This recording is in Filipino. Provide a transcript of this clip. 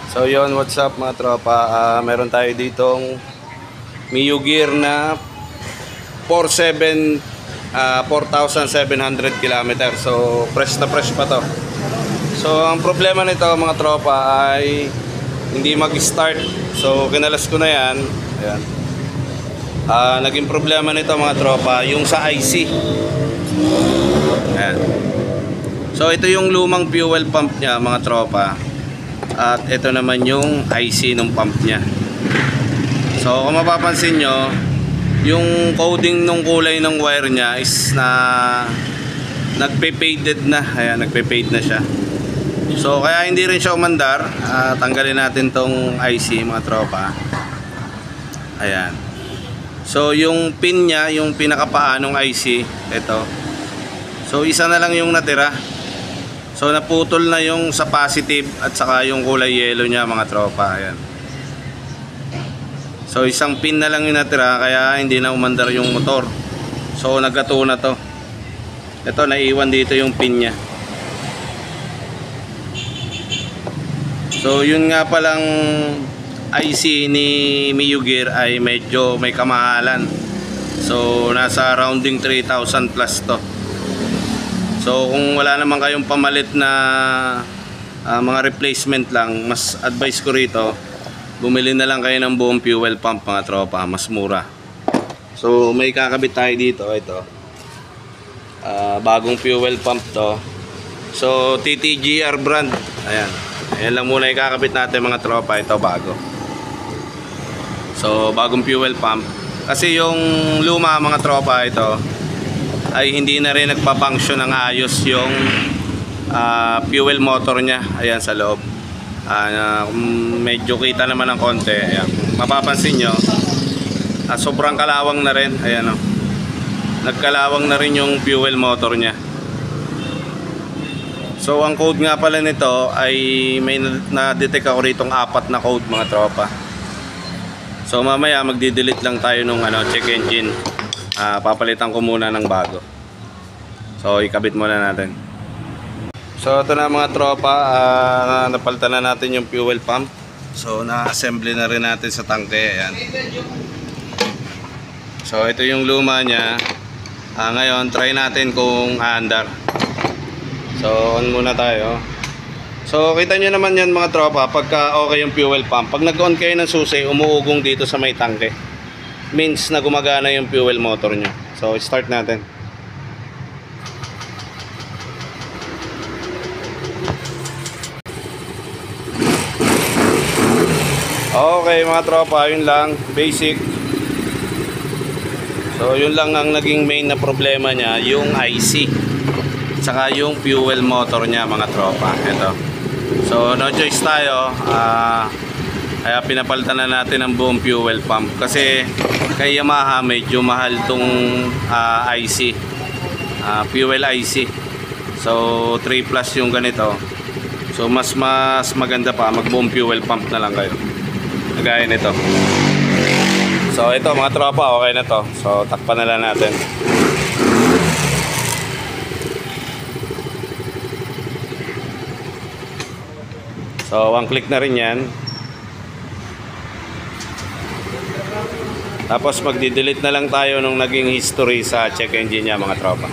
So yon, what's up mga tropa? Meron tayo ditong Mio Gear na 4,700 km. So fresh na fresh pa to. So ang problema nito mga tropa ay hindi mag-start. So kinalas ko na yan. Ayan. Naging problema nito mga tropa yung sa IC. Ayan. So ito yung lumang fuel pump niya mga tropa. At ito naman yung IC ng pump niya. So kung mapapansin nyo, yung coding ng kulay ng wire niya is na nagpe-faded na. Ayan, nagpe-fade na siya. So kaya hindi rin siya umandar. Tanggalin natin tong IC mga tropa. Ayan. So yung pin niya, yung pinakapaa ng IC, ito. So isa na lang yung natira. So naputol na yung sa positive at saka yung kulay yellow niya mga tropa. Ayan. So isang pin na lang yung natira kaya hindi na umandar yung motor. So nagkato na to. Ito naiwan dito yung pin niya. So yun nga palang IC ni Mio Gear ay medyo may kamahalan. So nasa rounding 3,000 plus to. So kung wala naman kayong pamalit na mga replacement lang, mas advice ko rito, bumili na lang kayo ng buong fuel pump mga tropa, mas mura. So may kakabit tayo dito, ito. Bagong fuel pump to. So TTGR brand. Ayan. Ayan lang muna yung kakabit natin mga tropa, ito bago. So bagong fuel pump. Kasi yung luma mga tropa ito ay hindi na rin nagpa-function ng ayos yung fuel motor niya. Ayan sa loob. Medyo kita naman ng konti. Ayan. Mapapansin nyo, sobrang kalawang na rin. Ayan, oh. Nagkalawang na rin yung fuel motor niya. So ang code nga pala nito ay may na-detect ako ritong 4 na code mga tropa. So mamaya magdi-delete lang tayo nung check engine. Papalitan ko muna ng bago. So ikabit muna natin. So ito na mga tropa, napalitan na natin yung fuel pump. So na-assembly na rin natin sa tangke. Ayan. So ito yung luma niya. Ngayon try natin kung aandar. So on muna tayo. So kita nyo naman yan mga tropa, pagka okay yung fuel pump, pag nag-on kayo ng susi, umuugong dito sa may tangke, means na gumagana yung fuel motor nyo. So start natin. Okay mga tropa, yun lang, basic. So yun lang ang naging main na problema niya, yung IC saka yung fuel motor niya mga tropa. Ito. So no choice tayo, kaya pinapalitan na natin ang buong fuel pump. Kasi kay Yamaha medyo mahal tong IC, fuel IC. So 3 plus yung ganito. So mas maganda pa mag buong fuel pump na lang kayo. Gaya nito. So ito mga tropa, okay na to. So takpan na lang natin. So one click na rin yan. Tapos magdi-delete na lang tayo nung naging history sa check engine niya mga tropa.